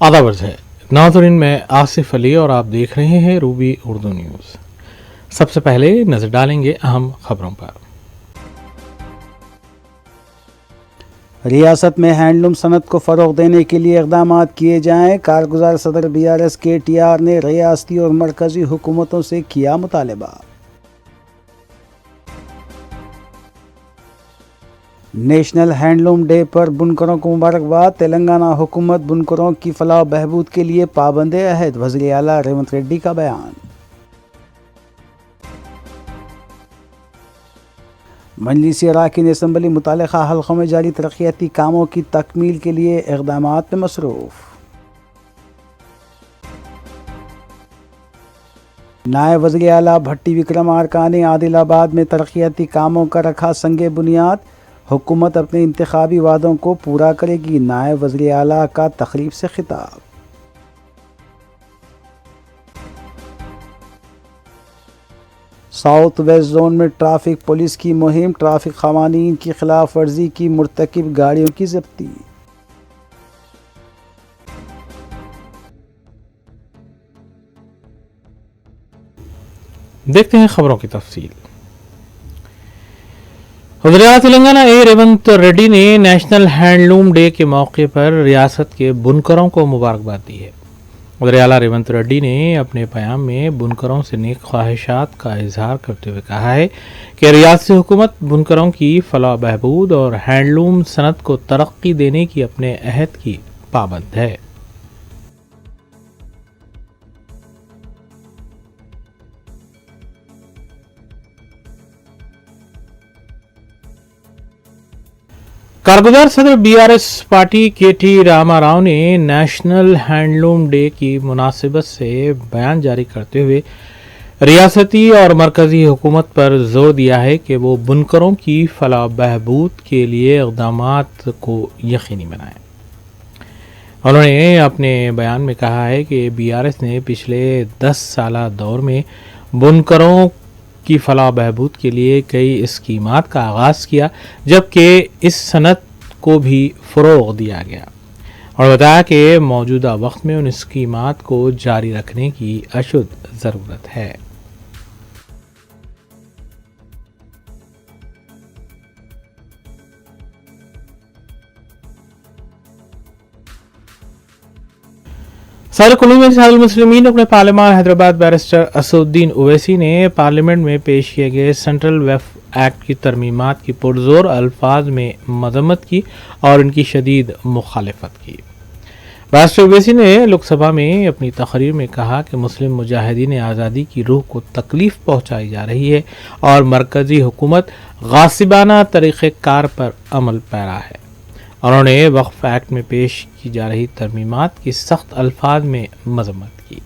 आदाब है नाज़रीन, मैं आसिफ अली और आप देख रहे हैं रूबी उर्दू न्यूज़। सबसे पहले नजर डालेंगे अहम खबरों पर। रियासत में हैंडलूम सनत को फ़रोग़ देने के लिए इक़दाम किए जाएँ। कारगुज़ार सदर BRS KTR ने रियासती और मरकज़ी हुकूमतों से किया मुतालबा। नेशनल हैंडलूम डे पर बुनकरों को मुबारकबाद। तेलंगाना हुकूमत बुनकरों की फलाह बहबूद के लिए पाबंद अहद। वज़ीर आला रेवंत रेड्डी का बयान। मजलिसी अराकीन असम्बली मुतालिका हल्कों में जारी तरक्याती कामों की तकमील के लिए इक़दामात में मसरूफ़। नायब वज़ीर आला भट्टी विक्रमार्का ने आदिलाबाद में तरक्याती कामों का रखा संगे बुनियाद। हुकूमत अपने इंतखाबी वादों को पूरा करेगी। नायब वज़ीर आला का तकरीब से खिताब। साउथ वेस्ट जोन में ट्रैफिक पुलिस की मुहिम। ट्रैफिक क़वानीन की खिलाफ वर्जी की मुर्तकिब गाड़ियों की ज़ब्ती। देखते हैं खबरों की तफसील। वज़ीर तेलंगाना रेवंत रेड्डी ने नेशनल हैंडलूम डे के मौके पर रियासत के बुनकरों को मुबारकबाद दी है। वज़ीर आला रेवंत रेड्डी ने अपने बयान में बुनकरों से नेक ख्वाहिशात का इजहार करते हुए कहा है कि रियासती हुकूमत बुनकरों की फलाह बहबूद और हैंडलूम सनत को तरक्की देने की अपने अहद की पाबंद है। कारगुजार सदर BRS party KT Rama Rao ने नेशनल हैंडलूम डे की मुनासिबत से बयान जारी करते हुए रियासती और मरकजी हुकूमत पर जोर दिया है कि वो बुनकरों की फलाह बहबूद के लिए इक़दामात को यकीनी बनाएं। उन्होंने अपने बयान में कहा है कि BRS ने पिछले 10 साला दौर में बुनकरों की फलाह बहबूद के लिए कई स्कीमात का आगाज़ किया, जबकि इस सनत को भी फ़रोग़ दिया गया और बताया कि मौजूदा वक्त में उन स्कीमात को जारी रखने की अशुद्ध ज़रूरत है। सदर मुस्लिमीन अपने पार्लियामान हैदराबाद बैरिस्टर असदुद्दीन ओवैसी ने पार्लियामेंट में पेश किए गए सेंट्रल वेल्थ एक्ट की तरमीमात की पुरजोर अल्फाज में मजम्मत की और इनकी शदीद मुखालिफत की। बैरिस्टर ओवैसी ने लोकसभा में अपनी तकरीर में कहा कि मुस्लिम मुजाहिदीन आज़ादी की रूह को तकलीफ पहुँचाई जा रही है और मरकज़ी हुकूमत गासिबाना तरीक़ेकार पर अमल पैरा है। उन्होंने वक्फ एक्ट में पेश की जा रही तरमीमात की सख्त अल्फाज में मजम्मत की।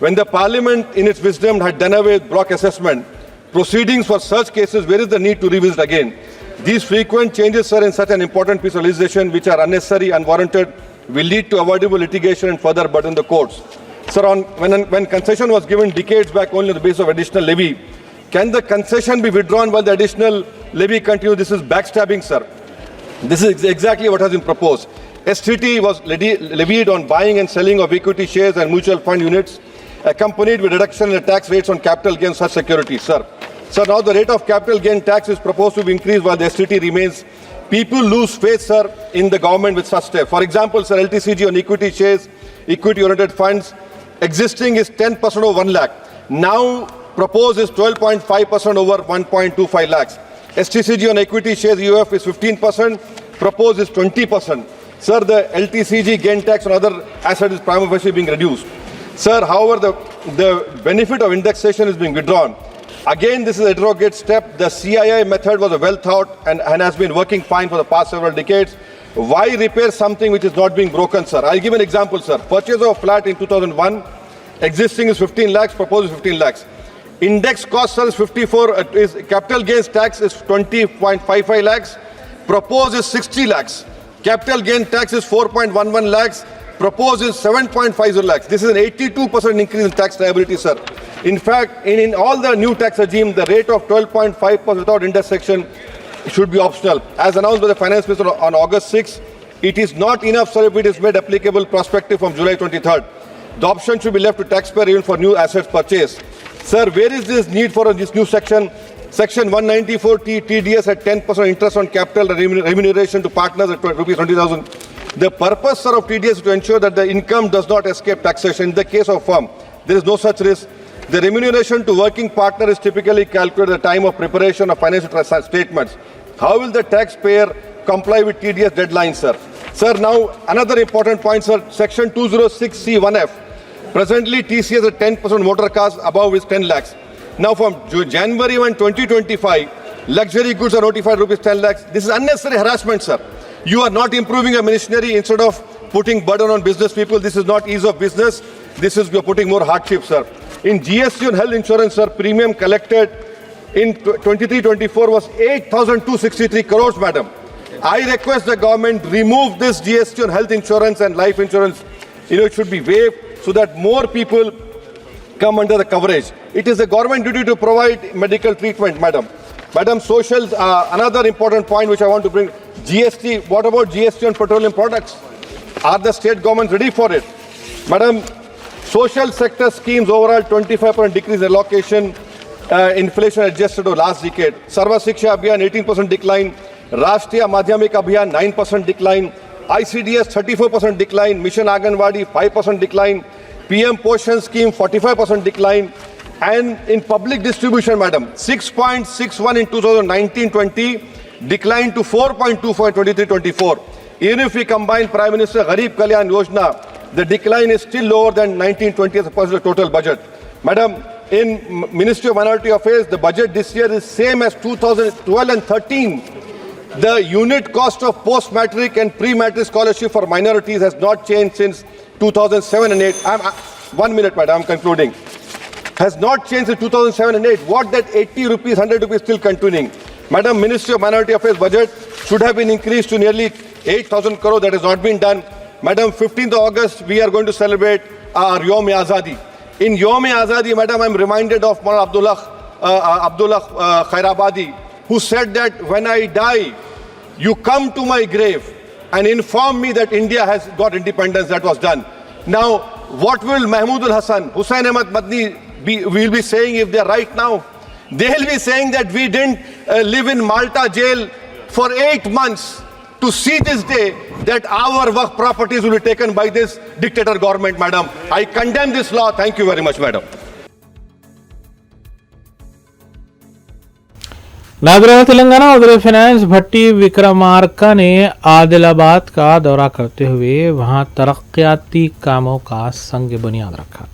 When the Parliament in its wisdom had done away with block assessment proceedings for such cases, where is the need to revisit again? These frequent changes, sir, in such an important piece of legislation which are unnecessary, unwarranted, will lead to avoidable litigation and further burden the courts. Sir, when concession was given decades back only on the basis of additional levy, can the concession be withdrawn while the additional levy continues? This is backstabbing, sir. This is exactly what has been proposed. STT was levied on buying and selling of equity shares and mutual fund units, accompanied with reduction in the tax rates on capital gains such securities, sir. Sir, now the rate of capital gain tax is proposed to be increased while the STT remains. People lose faith, sir, in the government with such steps. For example, sir, LTCG on equity shares, equity-oriented funds, existing is 10% over 1 lakh. Now proposed is 12.5% over 1.25 lakhs. STCG on equity shares UF is 15%, proposed is 20%. Sir, the LTCG gain tax on other assets is prima facie being reduced. Sir, however, the benefit of indexation is being withdrawn. Again, this is a derogatory step. The CII method was well thought and has been working fine for the past several decades. Why repair something which is not being broken, sir? I'll give an example, sir. Purchase of a flat in 2001, existing is 15 lakhs, proposed is 15 lakhs. Index cost, sir, is 54, is capital gains tax is 20.55 lakhs, proposed is 60 lakhs. Capital gain tax is 4.11 lakhs, proposed is 7.50 lakhs. This is an 82% increase in tax liability, sir. In fact, in all the new tax regime, the rate of 12.5% without intersection should be optional. As announced by the Finance Minister on August 6, It is not enough, sir, if it is made applicable prospective from July 23rd. The option should be left to taxpayer even for new assets purchased. Sir, where is this need for this new section? Section 194T TDS at 10% interest on capital remuneration to partners at rupees 20,000. The purpose, sir, of TDS is to ensure that the income does not escape taxation. In the case of firm, there is no such risk. The remuneration to working partner is typically calculated at the time of preparation of financial statements. How will the taxpayer comply with TDS deadlines, sir? Sir, now another important point, sir. Section 206C1F. Presently, TCS at 10% motor cars above is 10 lakhs. Now, from January 1, 2025, luxury goods are notified rupees 10 lakhs. This is unnecessary harassment, sir. You are not improving a ministry instead of putting burden on business people. This is not ease of business. This is you're putting more hardship, sir. In GST on health insurance, sir, premium collected in 23-24 was 8,263 crores, madam. I request the government remove this GST on health insurance and life insurance. It should be waived so that more people come under the coverage. It is the government duty to provide medical treatment, madam. Madam, social, another important point which I want to bring, GST, what about GST on petroleum products? Are the state governments ready for it? Madam, social sector schemes overall 25% decrease allocation, inflation adjusted to last decade. Sarva Shiksha Abhiyan 18% decline, Rashtriya Madhyamik Abhiyan 9% decline, ICDS 34% decline, Mission Anganwadi 5% decline, PM Poshan scheme 45% decline, and in public distribution, madam, 6.61 in 2019-20 declined to 4.24 in 23-24. Even if we combine Prime Minister Gharib Kalyan Yojana, the decline is still lower than 19-20 as opposed to the total budget. Madam, in Ministry of Minority Affairs, the budget this year is same as 2012 and 13. The unit cost of post-matric and pre-matric scholarship for minorities has not changed since 2007 and 8. 1 minute, madam, I'm concluding. Has not changed since 2007 and 8. What that 80 rupees, 100 rupees still continuing? Madam, Ministry of Minority Affairs budget should have been increased to nearly 8,000 crore. That has not been done. Madam, 15th of August, we are going to celebrate our Yom-e-Azadi. In Yom-e-Azadi, madam, I'm reminded of Maulana Abdullah Khairabadi, who said that when I die, you come to my grave and inform me that India has got independence. That was done. Now, what will Mahmood al-Hasan, Hussain Ahmad Madni will be saying if they are right now? They'll be saying that we didn't live in Malta jail for 8 months to see this day that our Waqf properties will be taken by this dictator government, madam. I condemn this law. Thank you very much, madam. नागरिक तेलंगाना वज़ीर finance भट्टी विक्रमार्का ने आदिलाबाद का दौरा करते हुए वहां तरक्याती कामों का संग बुनियाद रखा।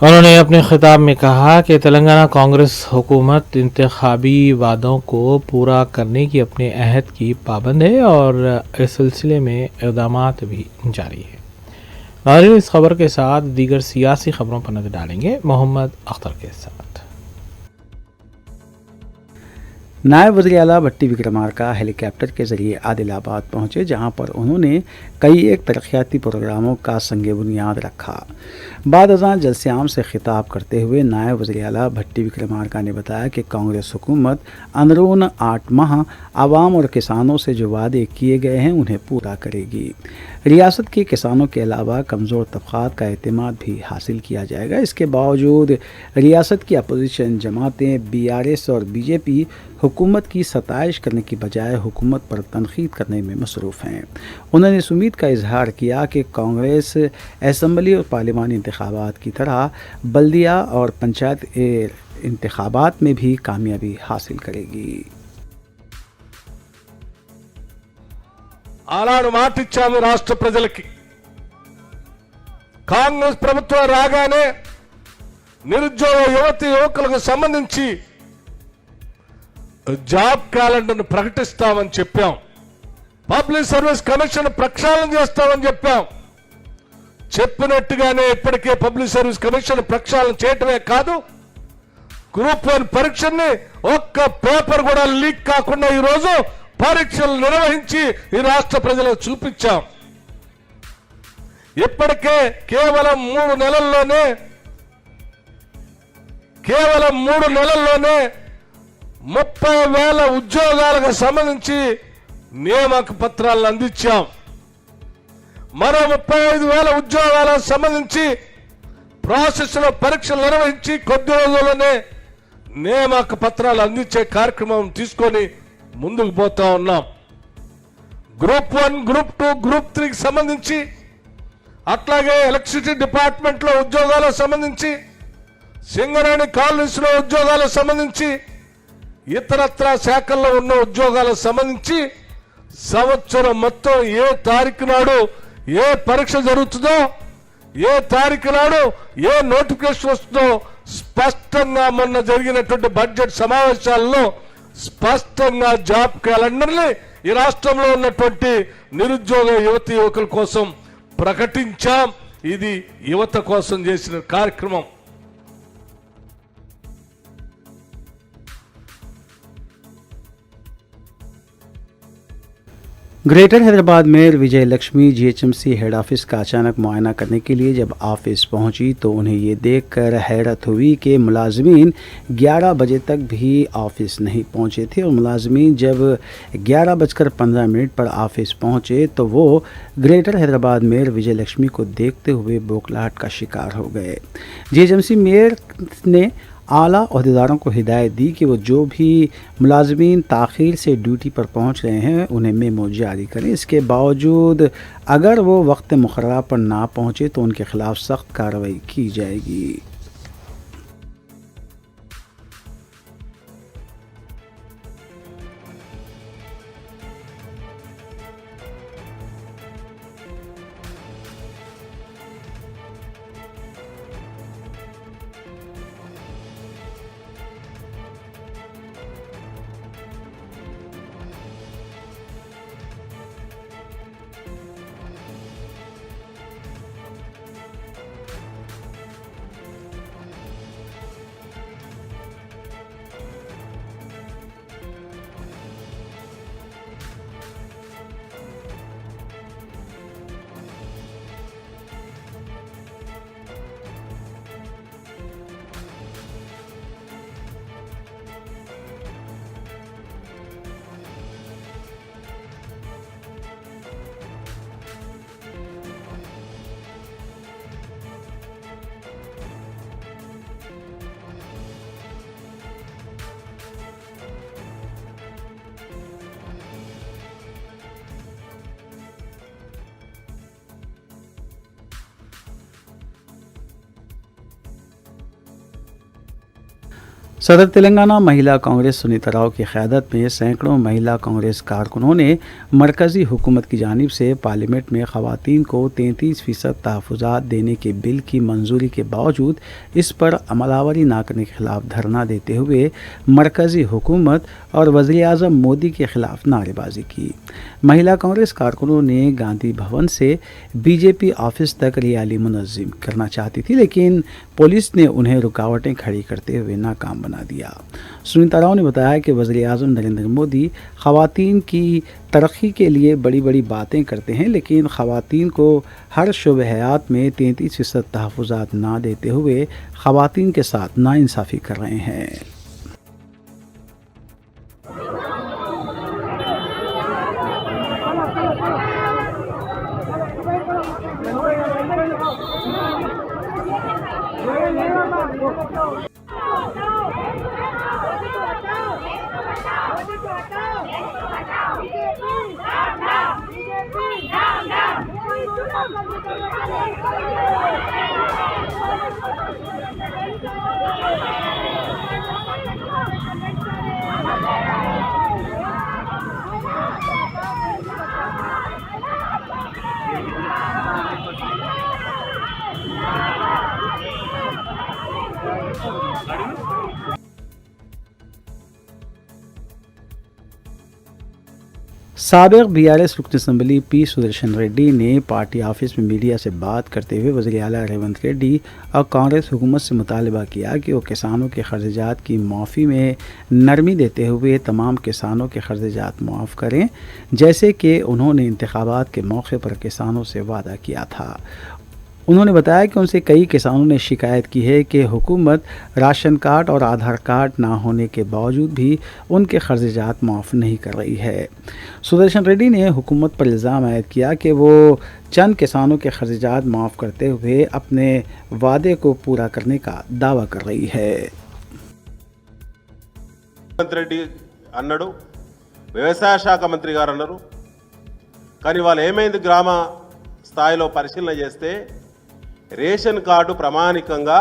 उन्होंने अपने खिताब में कहा कि तेलंगाना कांग्रेस हुकूमत इंतखाबी वादों को पूरा करने की अपने अहद की पाबंद है और इस सिलसिले में इक़दामात भी जारी है। नाज़रीन, इस खबर के साथ दीगर सियासी खबरों पर नज़र डालेंगे मोहम्मद अख्तर के साथ। नायब वज़ीर आला भट्टी विक्रमार्का हेलीकॉप्टर के ज़रिए आदिलाबाद पहुंचे, जहां पर उन्होंने कई एक तरक्याती प्रोग्रामों का संग बुनियाद रखा। बाद अज़ां जलसे-आम से खिताब करते हुए नायब वज़ीर आला भट्टी विक्रमार्का ने बताया कि कांग्रेस हुकूमत अंदरून 8 माह आवाम और किसानों से जो वादे किए गए हैं उन्हें पूरा करेगी। रियासत के किसानों के अलावा कमज़ोर तबक़ात का एतमाद भी हासिल किया जाएगा। इसके बावजूद रियासत की अपोजिशन जमातें BRS और BJP हुकूमत की सताइश करने की बजाय हुकूमत पर तनकीद करने में मसरूफ़ हैं। उन्होंने इस उम्मीद का इजहार किया कि कांग्रेस असम्बली और पार्लिमानी इंतखाबात की तरह बल्दिया और पंचायत इंतखाबात में भी कामयाबी हासिल करेगी। ఆనాడు మాటిచ్చాము రాష్ట్ర ప్రజలకి, కాంగ్రెస్ ప్రభుత్వం రాగానే నిరుద్యోగ యువకులకు సంబంధించి జాబ్ క్యాలెండర్ను ప్రకటిస్తామని చెప్పాం. పబ్లిక్ సర్వీస్ కమిషన్ ప్రక్షాళన చేస్తామని చెప్పాం. చెప్పినట్టుగానే ఇప్పటికే పబ్లిక్ సర్వీస్ కమిషన్ ప్రక్షాళన చేయటమే కాదు, గ్రూప్ 1 పరీక్షని ఒక్క పేపర్ కూడా లీక్ కాకుండా ఈరోజు పరీక్షలు నిర్వహించి ఈ రాష్ట్ర ప్రజలకు చూపించాం. ఇప్పటికే కేవలం 3 నెలల్లోనే 30,000 ఉద్యోగాలకు సంబంధించి నియామక పత్రాలను అందించాం. మరో 35,000 ఉద్యోగాలకు సంబంధించి ప్రాసెస్ లో పరీక్షలు నిర్వహించి కొద్ది రోజుల్లోనే నియామక పత్రాలు అందించే కార్యక్రమం తీసుకొని ముందుకు పోతా ఉన్నాం. గ్రూప్ 1, గ్రూప్ 2, గ్రూప్ 3కి సంబంధించి, అట్లాగే ఎలక్ట్రిసిటీ డిపార్ట్మెంట్ లో ఉద్యోగాలకు సంబంధించి, సింగరేణి కాలనీస్ లో ఉద్యోగాలకు సంబంధించి, ఇతరత్ర శాఖల్లో ఉన్న ఉద్యోగాలకు సంబంధించి సంవత్సరం మొత్తం ఏ తారీఖు నాడు ఏ పరీక్ష జరుగుతుందో, ఏ తారీఖు నాడు ఏ నోటిఫికేషన్ వస్తుందో స్పష్టంగా మొన్న జరిగినటువంటి బడ్జెట్ సమావేశాల్లో స్పష్టంగా జాబ్ క్యాలెండర్ని ఈ రాష్ట్రంలో ఉన్నటువంటి నిరుద్యోగ యువతి యువకుల కోసం ప్రకటించాం. ఇది యువత కోసం చేసిన కార్యక్రమం. ग्रेटर हैदराबाद मेयर विजय लक्ष्मी जीएचएमसी हेड ऑफिस का अचानक मुआयना करने के लिए जब ऑफिस पहुंची तो उन्हें ये देखकर हैरत हुई कि मुलाजमीन 11 बजे तक भी ऑफिस नहीं पहुंचे थे और मुलाजमीन जब 11:15 पर ऑफिस पहुंचे तो वो ग्रेटर हैदराबाद मेयर विजय लक्ष्मी को देखते हुए बौखलाहट का शिकार हो गए। जीएचएमसी मेयर ने आला अहदेदारों को हिदायत दी कि वो जो भी मुलाजमीन ताख़ीर से ड्यूटी पर पहुंच रहे हैं उन्हें मेमो जारी करें। इसके बावजूद अगर वो वक्त मुकर्रर पर ना पहुंचे तो उनके खिलाफ सख्त कार्रवाई की जाएगी। सदर तेलंगाना महिला कांग्रेस सुनीता राव की क़यादत में सैकड़ों महिला कांग्रेस कारकुनों ने मरकज़ी हुकूमत की जानिब से पार्लियामेंट में ख़वातीन को 33% तहफ़्फ़ुज़ात देने के बिल की मंजूरी के बावजूद इस पर अमलावरी न करने के ख़िलाफ़ धरना देते हुए मरकज़ी हुकूमत और वज़ीर-ए-आज़म मोदी के ख़िलाफ़ नारेबाजी की। महिला कांग्रेस कारकुनों ने गांधी भवन से बीजेपी ऑफिस तक रैली मुनज़्ज़म करना चाहती थी, लेकिन पुलिस ने उन्हें रुकावटें खड़ी करते हुए नाकाम बना दिया। सुनीता राव ने बताया कि वज़ीर-ए-आज़म नरेंद्र मोदी ख़वातीन की तरक्की के लिए बड़ी बड़ी बातें करते हैं, लेकिन ख़वातीन को हर शुब हयात में 33% तहफ़्फ़ुज़ात ना देते हुए ख़वातीन के साथ नाइंसाफ़ी कर रहे हैं। साबिक़ बीआरएस रुकन असम्बली पी सुदर्शन रेड्डी ने पार्टी ऑफिस में मीडिया से बात करते हुए वज़ीर आला रेवंत रेड्डी और कांग्रेस हुकूमत से मुतालबा किया कि वो किसानों के खर्चात की माफ़ी में नरमी देते हुए तमाम किसानों के खर्चात मुआफ़ करें, जैसे कि उन्होंने इंतखाबात के मौके पर किसानों से वादा किया था। उन्होंने बताया कि उनसे कई किसानों ने शिकायत की है कि हुकूमत राशन कार्ड और आधार कार्ड ना होने के बावजूद भी उनके खर्चात माफ़ नहीं कर रही है। सुदर्शन रेड्डी ने हुकूमत पर इल्ज़ाम आयद किया कि वो चंद किसानों के खर्चात माफ़ करते हुए अपने वादे को पूरा करने का दावा कर रही है। రెడ్డి అన్నాడు, వ్యవసాయ శాఖ మంత్రి గారు అన్నారు, కానీ వాళ్ళు ఏమైంది గ్రామ స్థాయిలో పరిశీలన చేస్తే రేషన్ కార్డు ప్రామాణికంగా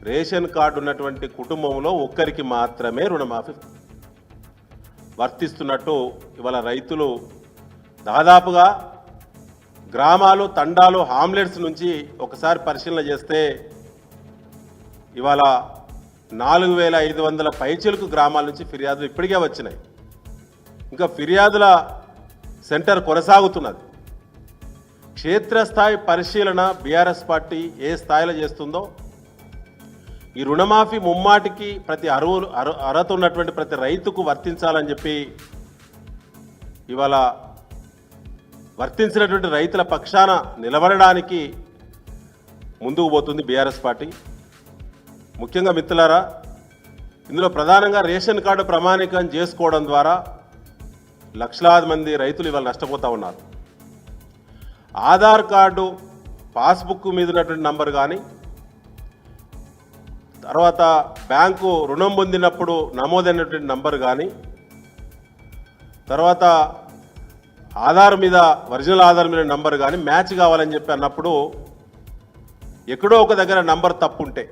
రేషన్ కార్డు ఉన్నటువంటి కుటుంబంలో ఒక్కరికి మాత్రమే రుణమాఫీ వర్తిస్తున్నట్టు ఇవాళ రైతులు దాదాపుగా గ్రామాలు తండాలు హామ్లెట్స్ నుంచి ఒకసారి పరిశీలన చేస్తే ఇవాళ 4500 పైచిలకు గ్రామాల నుంచి ఫిర్యాదులు ఇప్పటికే వచ్చినాయి. ఇంకా ఫిర్యాదుల సెంటర్ కొనసాగుతున్నది. క్షేత్రస్థాయి పరిశీలన బీఆర్ఎస్ పార్టీ ఏ స్థాయిలో చేస్తుందో ఈ రుణమాఫీ ముమ్మాటికి ప్రతి అర్హత ఉన్నటువంటి ప్రతి రైతుకు వర్తించాలని చెప్పి ఇవాళ వర్తించినటువంటి రైతుల పక్షాన నిలబడడానికి ముందుకు పోతుంది బీఆర్ఎస్ పార్టీ. ముఖ్యంగా మిత్రులారా, ఇందులో ప్రధానంగా రేషన్ కార్డు ప్రామాణికం చేసుకోవడం ద్వారా లక్షలాది మంది రైతులు ఇవాళ నష్టపోతూ ఉన్నారు. ఆధార్ కార్డు పాస్బుక్ మీద ఉన్నటువంటి నంబర్ కానీ, తర్వాత బ్యాంకు రుణం పొందినప్పుడు నమోదైనటువంటి నంబర్ కానీ, తర్వాత ఆధార్ మీద ఒరిజినల్ ఆధార్ మీద నంబర్ కానీ మ్యాచ్ కావాలని చెప్పి అన్నప్పుడు ఎక్కడో ఒక దగ్గర నంబర్ తప్పు ఉంటే,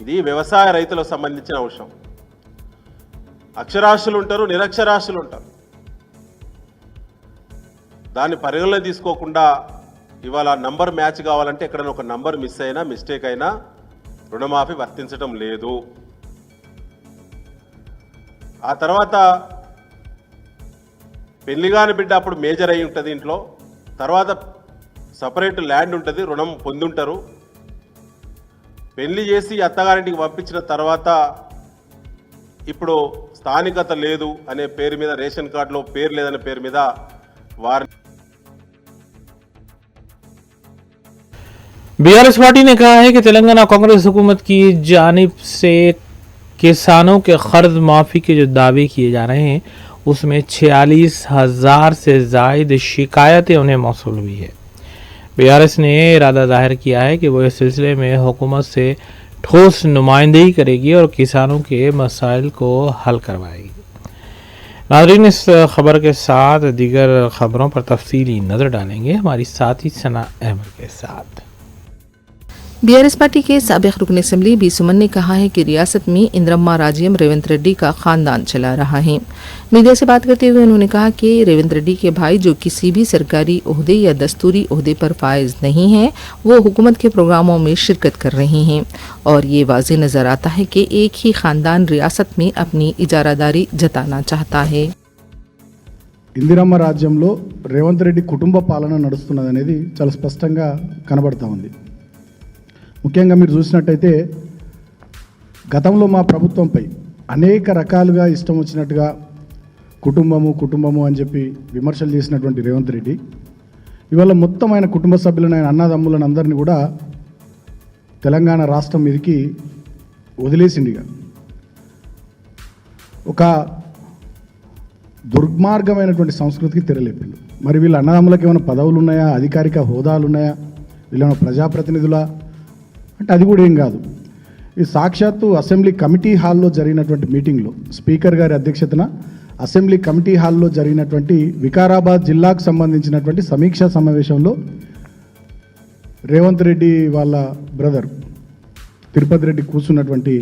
ఇది వ్యవసాయ రైతులకు సంబంధించిన అంశం. అక్షరాస్యులు ఉంటారు, నిరక్షరాస్యులు ఉంటారు. దాన్ని పరిగణలో తీసుకోకుండా ఇవాళ నంబర్ మ్యాచ్ కావాలంటే ఎక్కడైనా ఒక నంబర్ మిస్ అయినా మిస్టేక్ అయినా రుణమాఫీ వర్తించడం లేదు. ఆ తర్వాత పెళ్లిగాని బిడ్డ అప్పుడు మేజర్ అయి ఉంటుంది ఇంట్లో, తర్వాత సపరేట్ ల్యాండ్ ఉంటుంది, రుణం పొందుంటారు. పెళ్లి చేసి అత్తగారింటికి పంపించిన తర్వాత ఇప్పుడు స్థానికత లేదు అనే పేరు మీద, రేషన్ కార్డులో పేరు లేదనే పేరు మీద వారి बीआरएस पार्टी ने कहा है कि तेलंगाना कांग्रेस हुकूमत की जानिब से किसानों के कर्ज माफ़ी के जो दावे किए जा रहे हैं उसमें 46,000 से ज़ायद शिकायतें उन्हें मौसूल हुई है। बीआरएस ने इरादा जाहिर किया है कि वो इस सिलसिले में हुकूमत से ठोस नुमाइंदगी करेगी और किसानों के मसाइल को हल करवाएगी। नाज़रीन, इस खबर के साथ दीगर खबरों पर तफसीली नज़र डालेंगे हमारी साथी सना अहमद के साथ। बीआरएस पार्टी के साबिक रुकन असम्बली बी सुमन ने कहा है कि रियासत में इंद्रम्मा राज्यम रेवंत रेड्डी का खानदान चला रहा है। मीडिया से बात करते हुए उन्होंने कहा कि रेवंत रेड्डी के भाई जो किसी भी सरकारी ओहदे या दस्तूरी ओहदे पर फायज नहीं हैं, वो हुकूमत के प्रोग्रामों में शिरकत कर रहे हैं और ये वाज़ेह नज़र आता है कि एक ही खानदान रियासत में अपनी इजारादारी जताना चाहता है। ఇందిరమ్మ రాజ్యంలో రేవంత్ రెడ్డి కుటుంబ పాలన నడుస్తున్నదనేది చాలా స్పష్టంగా కనబడతా ఉంది. ముఖ్యంగా మీరు చూసినట్టయితే గతంలో మా ప్రభుత్వంపై అనేక రకాలుగా ఇష్టం వచ్చినట్టుగా కుటుంబము అని చెప్పి విమర్శలు చేసినటువంటి రేవంత్ రెడ్డి ఇవాళ మొత్తం ఆయన కుటుంబ సభ్యులను, ఆయన అన్నదమ్ములను అందరినీ కూడా తెలంగాణ రాష్ట్రం మీదకి వదిలేసిండిగా ఒక దుర్మార్గమైనటువంటి సంస్కృతికి తెరలేపిండు. మరి వీళ్ళ అన్నదమ్ములకు ఏమైనా పదవులు ఉన్నాయా, అధికారిక హోదాలు ఉన్నాయా, వీళ్ళేమైనా ప్రజాప్రతినిధులా అంటే అది కూడా ఏం కాదు. ఈ సాక్షాత్తు అసెంబ్లీ కమిటీ హాల్లో జరిగినటువంటి మీటింగ్లో స్పీకర్ గారి అధ్యక్షతన అసెంబ్లీ కమిటీ హాల్లో జరిగినటువంటి వికారాబాద్ జిల్లాకు సంబంధించినటువంటి సమీక్షా సమావేశంలో రేవంత్ రెడ్డి వాళ్ళ బ్రదర్ తిరుపతి రెడ్డి కూర్చున్నటువంటి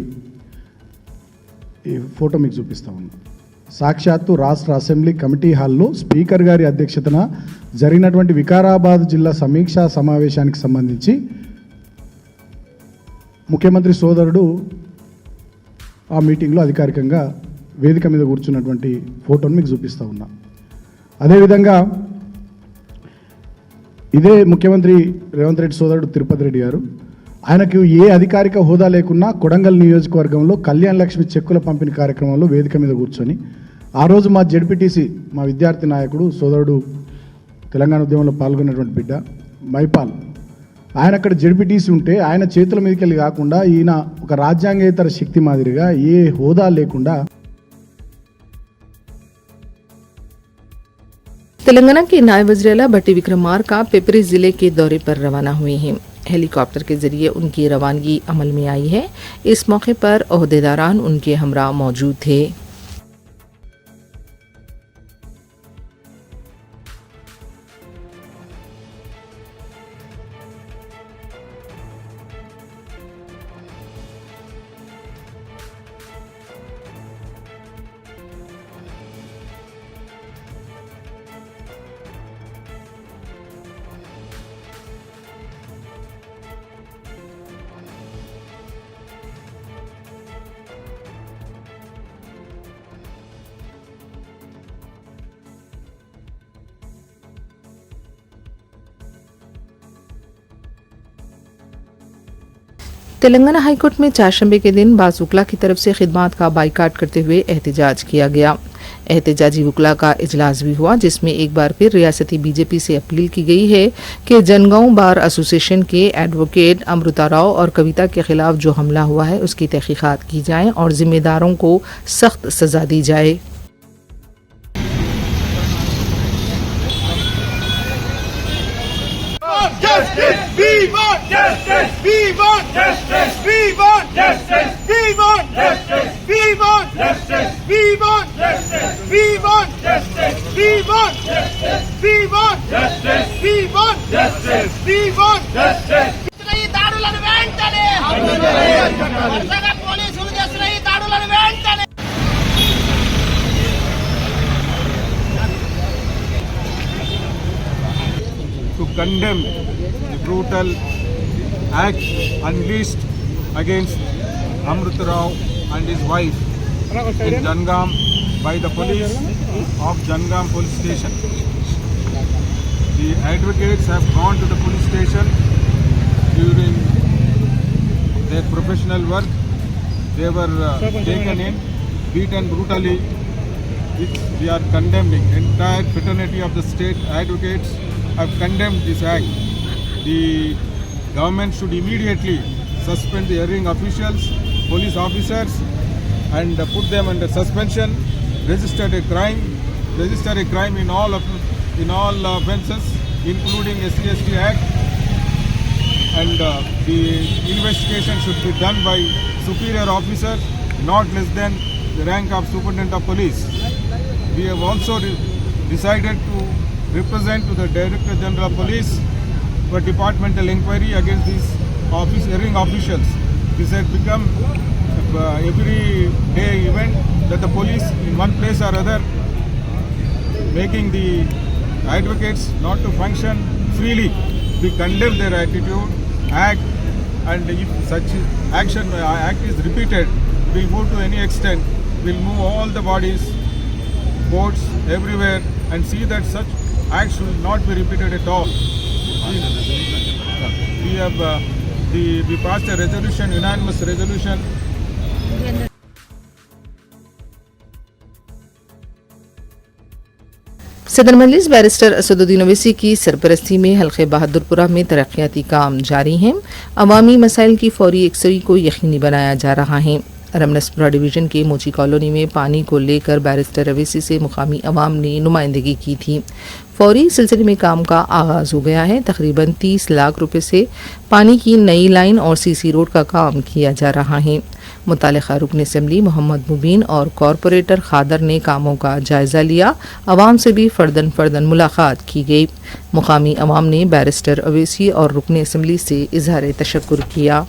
ఈ ఫోటో మీకు చూపిస్తా ఉన్నాను. సాక్షాత్తు రాష్ట్ర అసెంబ్లీ కమిటీ హాల్లో స్పీకర్ గారి అధ్యక్షతన జరిగినటువంటి వికారాబాద్ జిల్లా సమీక్షా సమావేశానికి సంబంధించి ముఖ్యమంత్రి సోదరుడు ఆ మీటింగ్లో అధికారికంగా వేదిక మీద కూర్చున్నటువంటి ఫోటోను మీకు చూపిస్తూ ఉన్నా. అదేవిధంగా ఇదే ముఖ్యమంత్రి రేవంత్ రెడ్డి సోదరుడు తిరుపతి రెడ్డి గారు, ఆయనకు ఏ అధికారిక హోదా లేకున్నా కొడంగల్ నియోజకవర్గంలో కళ్యాణ లక్ష్మి చెక్కుల పంపిణీ కార్యక్రమంలో వేదిక మీద కూర్చొని ఆ రోజు మా జెడ్పీటీసీ, మా విద్యార్థి నాయకుడు సోదరుడు తెలంగాణ ఉద్యమంలో పాల్గొన్నటువంటి బిడ్డ మైపాల్ ఆయన అక్కడ జెడ్పీటీసీ ఉంటే ఆయన చేతుల మీదకి వెళ్ళి కాకుండా ఈయన ఒక రాజ్యాంగేతర శక్తి మాదిరిగా ఏ హోదా లేకుండా तेलंगाना के नायब वज़ीर-ए-आला भट्टी विक्रमार्का पिपरी जिले के दौरे पर रवाना हुए हैं। हेलीकॉप्टर के जरिए उनकी रवानगी अमल में आई है। इस मौके पर ओहदेदारान उनके हमरा मौजूद थे। तेलंगाना हाईकोर्ट में चारशंबे के दिन बाज़ वकला की तरफ से खिदमात का बाइकाट करते हुए एहतजाज किया गया। एहतजाजी वकला का इजलास भी हुआ, जिसमें एक बार फिर रियासती बीजेपी से अपील की गई है कि जनगांव बार एसोसिएशन के एडवोकेट अमृता राव और कविता के खिलाफ जो हमला हुआ है उसकी तहकीकात की जाए और जिम्मेदारों को सख्त सजा दी जाए। Justice! We want justice! We want justice! We want justice! We want justice! We want justice! We want justice! We want justice! We want justice! We want justice! We want justice! We want justice! ఈ దాడులను వెంటనే వరుసగా పోలీసులు చేస్తున్న ఈ దాడులను వెంటనే to condemn the brutal act unleashed against Amrita Rao and his wife in Jangam by the police of Jangam police station. The advocates have gone to the police station during their professional work. They were taken in, beaten brutally, which we are condemning. Entire fraternity of the state advocates have condemned this act. The government should immediately suspend the erring officials, police officers, and put them under suspension. Register a crime in all offences, including SC/ST Act, and the investigation should be done by superior officer, not less than the rank of Superintendent of Police. We have also decided to represent to the Director General of Police for departmental inquiry against these erring officials. This has become every day event that the police in one place or other making the advocates not to function freely. We condemn their attitude, act, and if such act is repeated, we'll move to any extent, we'll move all the bodies, courts, everywhere, and see that such acts will not be repeated at all. We passed a resolution, unanimous resolution. सदर मजलिस barrister Asaduddin Owaisi की सरपरस्ती में हल्के बहादुरपुरा में तरक्याती काम जारी हैं। अवामी मसाइल की फौरी यकसरी को यकीनी बनाया जा रहा है। रमनसपुरा डिवीज़न के मोची कॉलोनी में पानी को लेकर बैरिस्टर ओवैसी से मुकामी अवाम ने नुमाइंदगी की थी। फौरी सिलसिले में काम का आगाज़ हो गया है। तकरीबन 30 लाख रुपए से पानी की नई लाइन और सीसी रोड का काम किया जा रहा है। मुतालिका रुकन असम्बली मोहम्मद मुबीन और कॉरपोरेटर खादर ने कामों का जायज़ा लिया। अवाम से भी फ़र्दन मुलाकात की गई। मुकामी अवाम ने बैरिस्टर ओवैसी और रुकन असम्बली से इजहार तशक्कुर किया।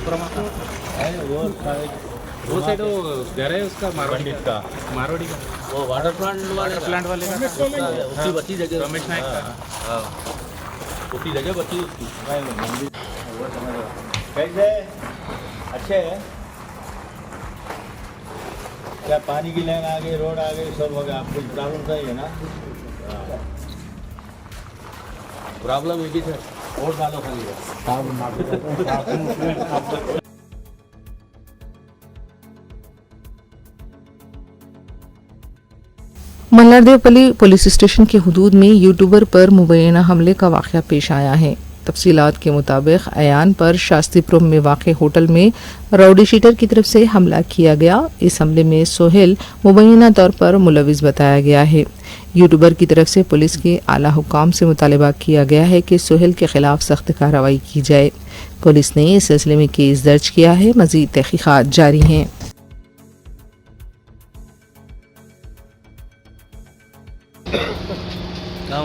वो साइड वो घर है उसका मारवाड़ी का वो वाटर प्लांट वाले का उसी जगह रमेश नायक का उसी जगह बची उसकी कैसे अच्छे है क्या पानी की लाइन आ गई रोड आ गई सब हो गया आपको प्रॉब्लम सही है ना प्रॉब्लम ये भी है और डालो खाली मल्लारदेवपल्ली पुलिस स्टेशन के हुदूद में यूट्यूबर पर मुबैना हमले का वाक़या पेश आया है। तफसीलात के मुताबिक अयान पर शास्त्रीपुरम में वाक़ होटल में राउडी शीटर की तरफ से हमला किया गया। इस हमले में सोहेल मुबैना तौर पर मुलविस बताया गया है। यूट्यूबर की तरफ से पुलिस के आला हुकाम से मुतालबा किया गया है कि सोहेल के खिलाफ सख्त कार्रवाई की जाए। पुलिस ने इस सिलसिले में केस दर्ज किया है। मजीद तहकीकात जारी हैं।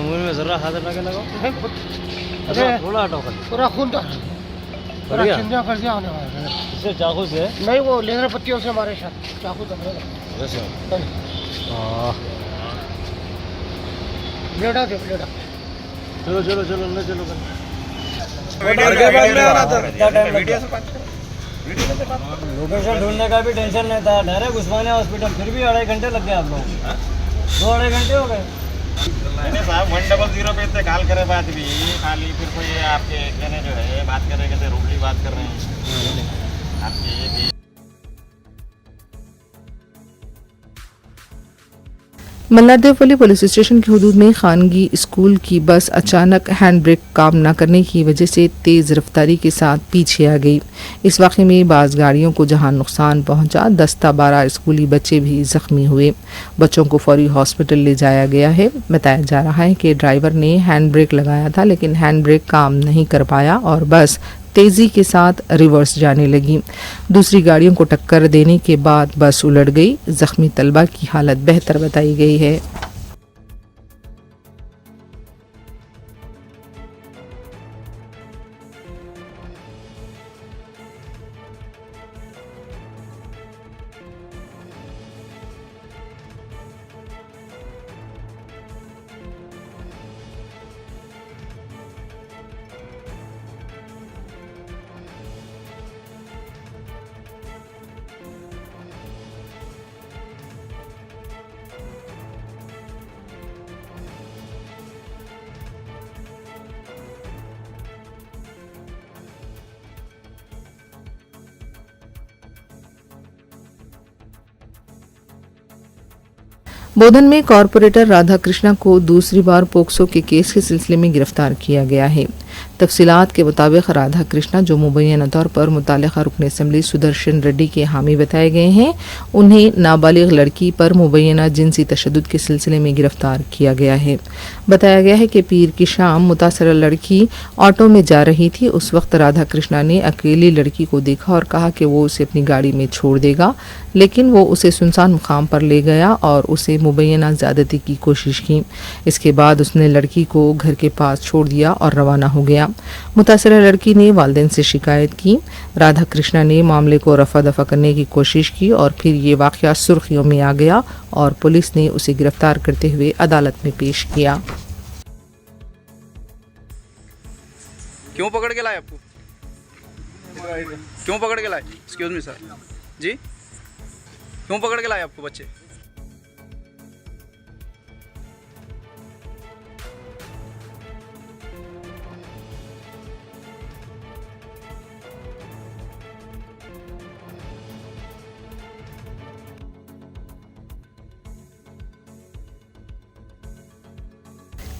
में जरा हाथ लगा लगाओ थोड़ा हटाओ पूरा खून था पूरा चिंजा कर दिया होने वाला है इससे चाकू से नहीं वो लेजर पत्तियों से हमारे साथ चाकू तो वैसे ब्लेडा दे ब्लेडा चलो चलो चलो अंदर चलो लोकेशन ढूंढने का भी टेंशन नहीं था डायरेक्ट उस्मानिया हॉस्पिटल फिर भी 2.5 घंटे लग गए आप लोग 2-2.5 घंटे हो गए मैंने साहब 100 पे इतने कॉल करे बात भी खाली फिर कोई आपके कहने जो है बात कर रहे कहते रूबली बात कर रहे हैं आपके एक मल्लारदेवपल्ली पुलिस स्टेशन के हुदूद में खानगी स्कूल की बस अचानक हैंड ब्रेक काम न करने की वजह से तेज़ रफ्तारी के साथ पीछे आ गई। इस वाक़े में बाज़ गाड़ियों को जहां नुकसान पहुंचा 10-12 स्कूली बच्चे भी ज़ख्मी हुए। बच्चों को फौरी हॉस्पिटल ले जाया गया है। बताया जा रहा है कि ड्राइवर ने हैंड ब्रेक लगाया था लेकिन हैंड ब्रेक काम नहीं कर पाया और बस तेजी के साथ रिवर्स जाने लगी। दूसरी गाड़ियों को टक्कर देने के बाद बस उलट गई। जख्मी तलबा की हालत बेहतर बताई गई है। बोधन में कॉरपोरेटर राधा कृष्णा को दूसरी बार पोक्सो के केस के सिलसिले में गिरफ्तार किया गया है। तफसीलात के मुताबिक राधा कृष्णा जो मुबैना तौर पर मुतालिका रुकन असम्बली सुदर्शन रेड्डी के हामी बताए गए हैं, उन्हें नाबालिग लड़की पर मुबैना जिनसी तशद्दुद के सिलसिले में गिरफ्तार किया गया है। बताया गया है कि पीर की शाम मुतासरा लड़की ऑटो में जा रही थी। उस वक्त राधा कृष्णा ने अकेली लड़की को देखा और कहा कि वो उसे अपनी गाड़ी में छोड़ देगा, लेकिन वो उसे सुनसान मुकाम पर ले गया और उसे मुबैना ज़्यादती की कोशिश की। इसके बाद उसने लड़की को घर के पास छोड़ दिया और रवाना हो गया। मुतासरा लड़की ने वालिदैन से शिकायत की। राधा कृष्णा ने मामले को रफा दफा करने की कोशिश की और फिर ये वाक़या सुर्खियों में आ गया और पुलिस ने उसे गिरफ्तार करते हुए अदालत में पेश किया। क्यों पकड़ के लाए आपको? क्यों पकड़ के लाए? एक्सक्यूज मी सर जी, क्यों पकड़ के लाए आपको बच्चे?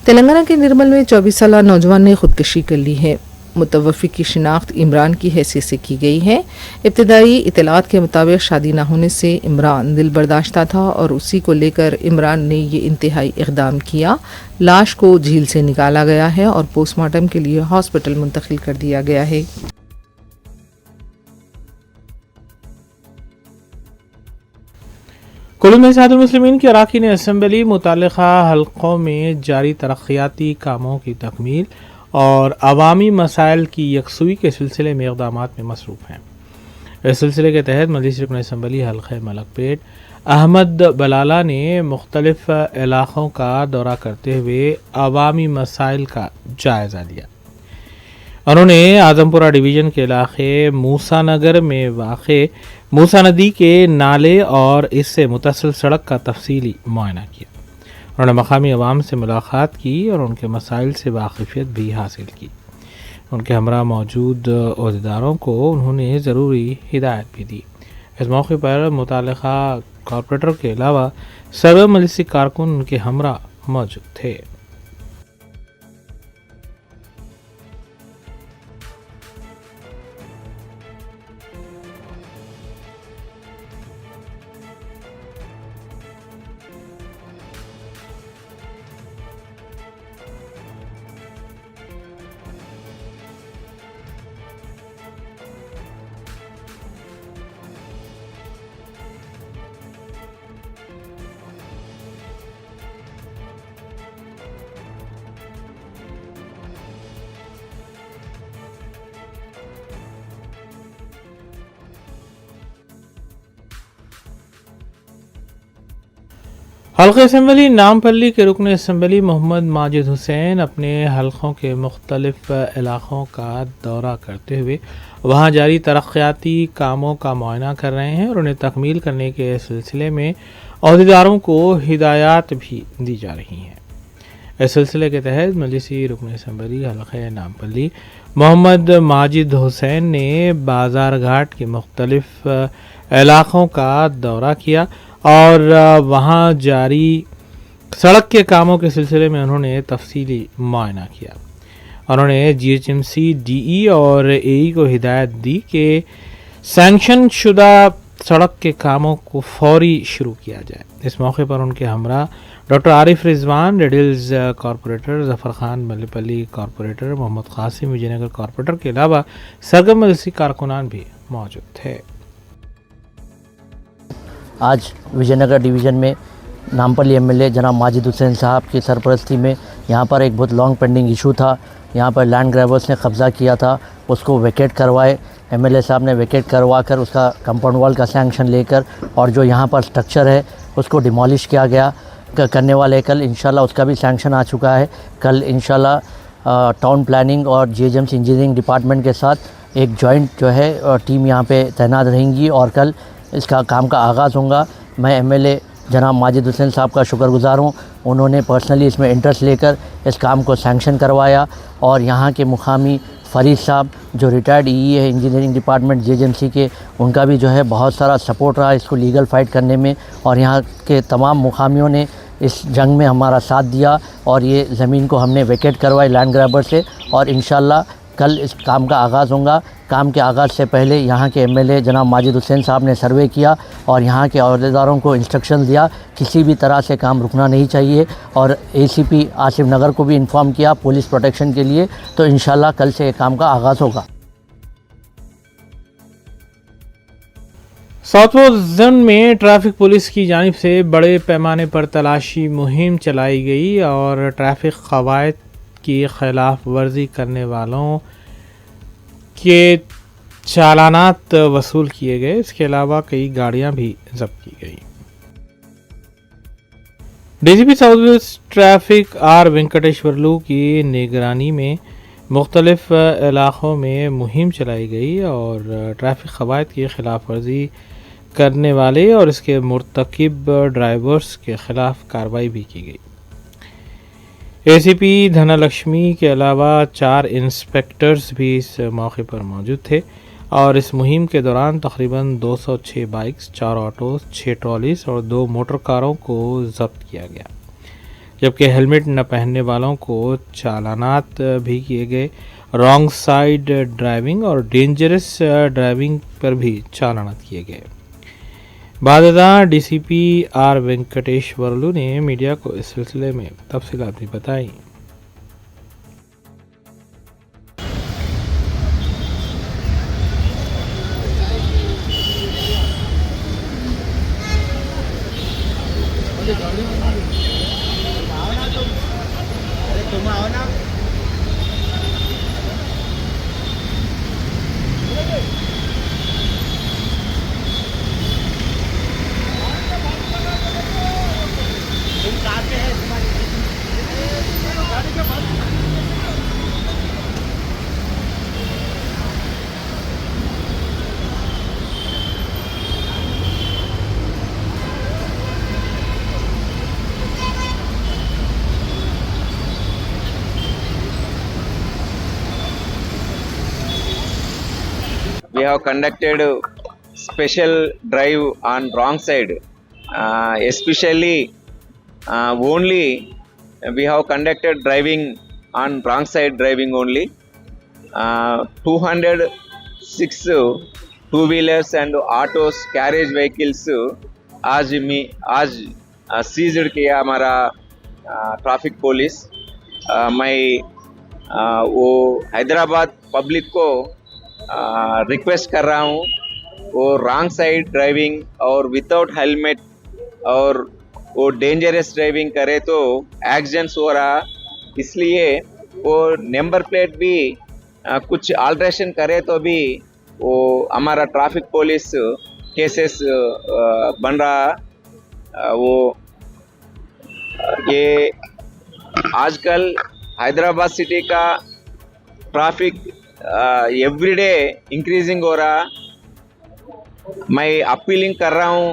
तेलंगाना के निर्मल में 24 साल नौजवान ने खुदकशी कर ली है। मुतवफ़ी की शिनाख्त इमरान की हैसियत से की गई है। इब्तदाई इतलात के मुताबिक शादी न होने से इमरान दिल बर्दाश्ता था और उसी को लेकर इमरान ने ये इंतहाई इक़दाम किया। लाश को झील से निकाला गया है और पोस्टमार्टम के लिए हॉस्पिटल मुंतकिल कर दिया गया है। कुल्लू में इत्तेहादुल मुस्लिमीन की अराकीन असम्बली मुतालिका हल्कों में जारी तरक्याती कामों की तकमील और अवामी मसाइल की यकसुई के सिलसिले में इक़दामात में मसरूफ़ हैं। इस सिलसिले के तहत मजलिस रुकन असम्बली हल्क़े मलकपेट अहमद बलाला ने मुख्तलिफ़ इलाक़ों का दौरा करते हुए अवामी मसाइल का जायज़ा लिया। उन्होंने आज़मपुरा डिवीज़न के इलाक़े मूसा नगर में वाक़े मूसा नदी के नाले और इससे मुतसिल सड़क का तफसीली मुआयना किया। उन्होंने मकामी अवाम से मुलाकात की और उनके मसाइल से वाकिफ़ियत भी हासिल की। उनके हमरा मौजूद अहदेदारों को उन्होंने ज़रूरी हिदायत भी दी। इस मौके पर मुताल्लिक़ा कॉरपोरेटर के अलावा सर्व मजलिसी कारकुन उनके हमरा मौजूद थे। हल्क़े असम्बली नामपल्ली के रुकन असम्बली मोहम्मद माजिद हुसैन अपने हल्क़ों के मुख्तलिफ़ इलाक़ों का दौरा करते हुए वहाँ जारी तरक्याती कामों का मुआयना कर रहे हैं और उन्हें तकमील करने के सिलसिले में अहदेदारों को हिदायत भी दी जा रही हैं। इस सिलसिले के तहत मजलिसी रुकन असम्बली हल्क़े नामपल्ली मोहम्मद माजिद हुसैन ने बाज़ार घाट के मुख्तलिफ़ इलाक़ों का दौरा किया और वहाँ जारी सड़क के कामों के सिलसिले में उन्होंने तफसीली मुआयना किया। उन्होंने GHMC DE और AE को हिदायत दी कि सैंक्शन शुदा सड़क के कामों को फौरी शुरू किया जाए। इस मौके पर उनके हमरा doctor Arif Rizwan Red Hills corporator, Zafar Khan Mallepally corporator, Mohammed Qasim Vijayanagar corporator के अलावा सरगर्म मजलिसी कारकुनान भी मौजूद थे। आज विजयनगर डिवीज़न में नामपल्ली MLA जनाब माजिद हुसैन साहब की सरपरस्ती में यहाँ पर एक बहुत लॉन्ग पेंडिंग इशू था। यहाँ पर लैंड ग्रैबर्स ने कब्ज़ा किया था, उसको वैकेट करवाए। MLA साहब ने वैकेट करवा कर उसका कंपाउंड वॉल का सैंक्शन लेकर और जो यहाँ पर स्ट्रक्चर है उसको डिमोलिश किया गया करने वाले कल इंशाल्लाह उसका भी सैंक्शन आ चुका है। कल इंशाल्लाह टाउन प्लानिंग और GHMC इंजीनियरिंग डिपार्टमेंट के साथ एक जॉइंट जो है टीम यहाँ पे तैनात रहेंगी और कल इसका काम का आगाज़ होगा। मैं MLA जनाब माजिद हुसैन साहब का शुक्रगुज़ार हूँ। उन्होंने पर्सनली इसमें इंटरेस्ट लेकर इस काम को सैंक्शन करवाया और यहाँ के मुकामी फ़रीद साहब जो रिटायर्ड EE है इंजीनियरिंग डिपार्टमेंट GHMC के, उनका भी जो है बहुत सारा सपोर्ट रहा इसको लीगल फ़ाइट करने में और यहाँ के तमाम मुकामियों ने इस जंग में हमारा साथ दिया और ये ज़मीन को हमने वैकेट करवाई लैंड ग्रैबर से और इंशाल्लाह कल इस काम का आगाज़ होगा। काम के आगाज़ से पहले यहाँ के MLA जनाब माजिद हुसैन साहब ने सर्वे किया और यहाँ के अहदेदारों को इंस्ट्रक्शन दिया किसी भी तरह से काम रुकना नहीं चाहिए और ACP आसिफ नगर को भी इन्फॉर्म किया पुलिस प्रोटेक्शन के लिए। तो इंशाल्लाह कल से ये काम का आगाज़ होगा। साउथ जोन में ट्रैफिक पुलिस की जानिब से बड़े पैमाने पर तलाशी मुहिम चलाई गई और ट्रैफिक क़वाइद की खिलाफ वर्जी करने वालों के चालानात वसूल किए गए। इसके अलावा कई गाड़ियां भी जब्त की गई। DGP south west traffic R Venkateswarlu की निगरानी में मुख्तलिफ इलाक़ों में मुहिम चलाई गई और ट्रैफिक क़वाइद की खिलाफ वर्जी करने वाले और इसके मुर्तकिब ड्राइवर्स के ख़िलाफ़ कार्रवाई भी की गई। ACP धनलक्ष्मी के अलावा 4 इंस्पेक्टर्स भी इस मौके पर मौजूद थे और इस मुहिम के दौरान तकरीबन 206 बाइक्स, 4 ऑटोज़, 6 ट्रॉलीज और 2 मोटर कारों को जब्त किया गया, जबकि हेलमेट न पहनने वालों को चालानात भी किए गए। रॉन्ग साइड ड्राइविंग और डेंजरस ड्राइविंग पर भी चालानात किए गए। बाददा DCP R वेंकटेश्वरलू ने मीडिया को इस सिलसिले में तफसीलात भी बताई। have conducted special drive on wrong side, especially only we have conducted driving on wrong side driving only. 206 two-wheelers and autos carriage vehicles आज सीज्ड किया हमारा ट्रैफिक पुलिस। मैं वो हैदराबाद पब्लिक को रिक्वेस्ट कर रहा हूँ, वो रॉन्ग साइड ड्राइविंग और विदाउट हेलमेट और वो डेंजरस ड्राइविंग करे तो एक्सीडेंट्स हो रहा, इसलिए वो नंबर प्लेट भी कुछ अल्ट्रेशन करे तो भी वो हमारा ट्रैफिक पुलिस केसेस बन रहा। वो ये आजकल हैदराबाद सिटी का ट्रैफिक एवरीडे इंक्रीजिंग हो रहा। मैं अपीलिंग कर रहा हूँ,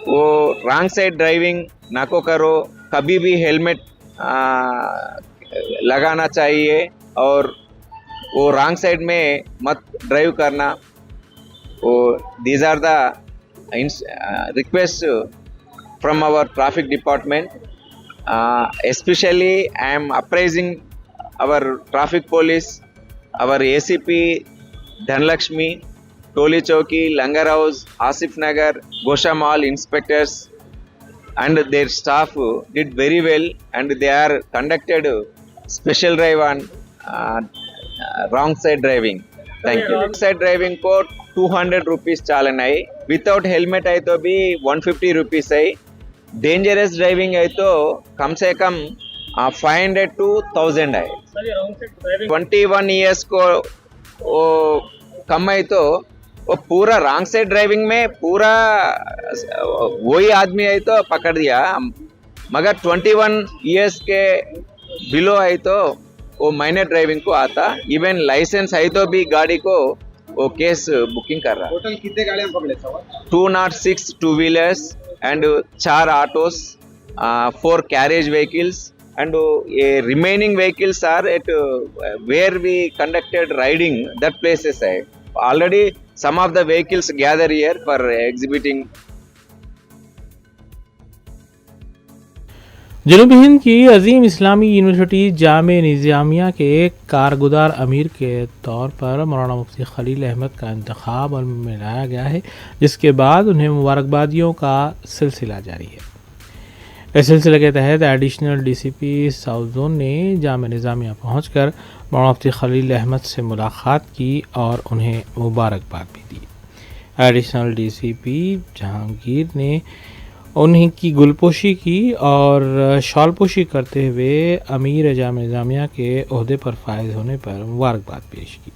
वो रॉन्ग साइड ड्राइविंग ना को करो, कभी भी हेलमेट लगाना चाहिए और वो रॉन्ग साइड में मत ड्राइव करना। वो these are the request from our traffic department. Especially I am appraising our traffic police, our ACP Dhanlakshmi, Toli Chowki, Langar House, Asif Nagar, Gosha Mall inspectors and their staff did very well, and they are conducted special drive on wrong side driving. Thank you. Wrong side driving को 200 rupees चालन है, without helmet है तो भी 150 rupees है, dangerous driving है तो कम से कम 500 to 1000 है। 21 इयर्स को वो कम है तो वो पूरा रॉन्ग साइड ड्राइविंग में पूरा वही आदमी है तो पकड़ दिया, मगर 21 इयर्स के बिलो है तो वो माइनर ड्राइविंग को आता। इवन लाइसेंस है तो भी गाड़ी को वो केस बुकिंग कर रहा। टोटल कितने गाड़ियां पकड़े? 206 two wheelers and 4 autos, 4 carriage vehicles, and remaining vehicles are at where we conducted riding, that places है। Already some of the vehicles gather here for exhibiting। जनूबी हिंद की अजीम इस्लामी यूनिवर्सिटी जामे निज़ामिया के कारगुजार अमीर के तौर पर मौलाना मुफ्ती खलील अहमद का इंतखाब में लाया गया है, जिसके बाद उन्हें मुबारकबादियों का सिलसिला जारी है। इस सिलसिले के तहत एडिशनल डीसीपी साउथ जोन ने जामे निज़ामिया पहुंचकर मौलाना मुफ्ती खलील अहमद से मुलाकात की और उन्हें मुबारकबाद भी दी। एडिशनल डीसीपी जहांगीर ने उन्हीं की गुलपोशी की और शॉलपोशी करते हुए अमीर जामे निज़ामिया के ओहदे पर फायज होने पर मुबारकबाद पेश की।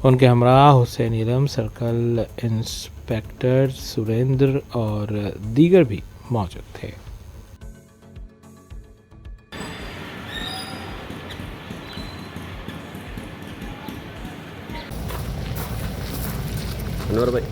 उनके हमरा हुसैन इलम, सर्कल इंस्पेक्टर सुरेंद्र और दीगर भी मौजूद थे। अनवर भाई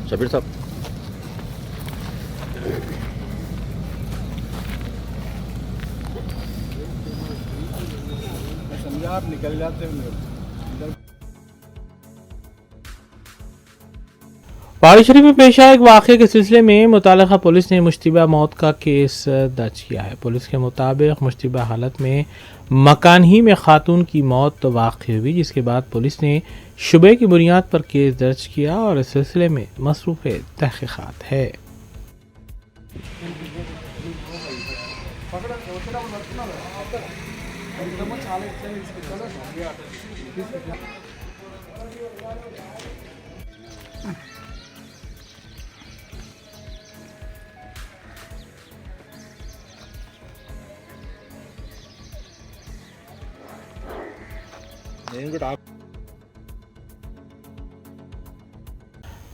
शबीर साहब समझा आप निकल जाते हैं। पहाड़ी शरीफ में पेश आए एक वाक़े के सिलसिले में मुतालिका पुलिस ने मुश्तबा मौत का केस दर्ज किया है। पुलिस के मुताबिक मुश्तबा हालत में मकान ही में खातून की मौत वाक़ई हुई, जिसके बाद पुलिस ने शुबे की बुनियाद पर केस दर्ज किया और इस सिलसिले में मसरूफ़ तहक़ीक़ात है।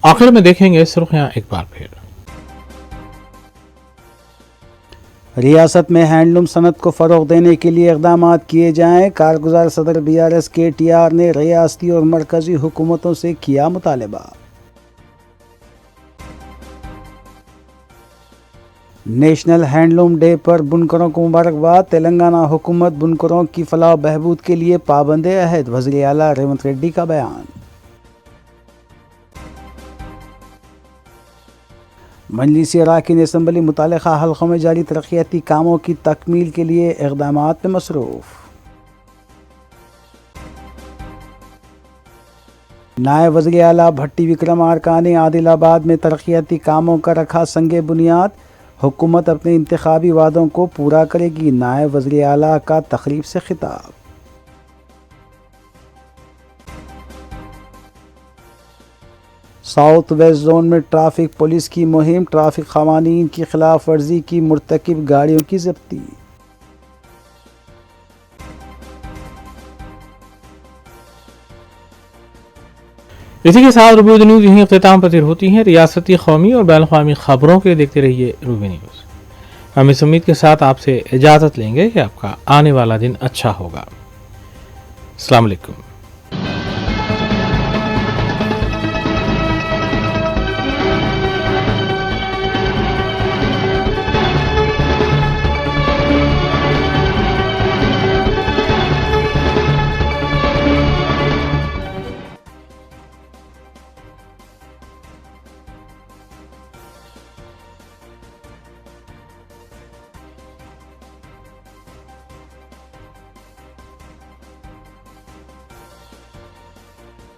आखिर में देखेंगे सुर्खियां एक बार फिर। रियासत में हैंडलूम सनत को फ़रोग़ देने के लिए इक़दाम किए जाएं। कारगुजार सदर BRS KTR ने रियासती और मरकज़ी हुकूमतों से किया मुतालबा। नेशनल हैंडलूम डे पर बुनकरों को मुबारकबाद। तेलंगाना हुकूमत बुनकरों की फलाह बहबूद के लिए पाबंद अहद। वज़ीर आला रेवंत रेड्डी का बयान। मजलिस अरकान असम्बली मुतालिका हल्कों में जारी तरक्याती कामों की तकमील के लिए इक़दामात में मसरूफ़। नायब वज़ीर आला भट्टी विक्रमार्का ने आदिलाबाद में तरक्याती कामों का रखा संगे बुनियाद। हुकूमत अपने इंतखाबी वादों को पूरा करेगी। नायब वज़ीर आला का तकरीब से खिताब। साउथ वेस्ट जोन में ट्रैफिक पुलिस की मुहिम। ट्रैफिक क़वानीन की खिलाफ वर्जी की मुर्तकिब गाड़ियों की ज़ब्ती। इसी के साथ रूबी न्यूज़ यहीं अख्तिताम पसीर होती हैं। रियासती, कौमी और बैन अवी खबरों के लिए देखते रहिए रूबी न्यूज़। हम इस उम्मीद के साथ आपसे इजाज़त लेंगे कि आपका आने वाला दिन अच्छा होगा। अस्सलाम वालेकुम।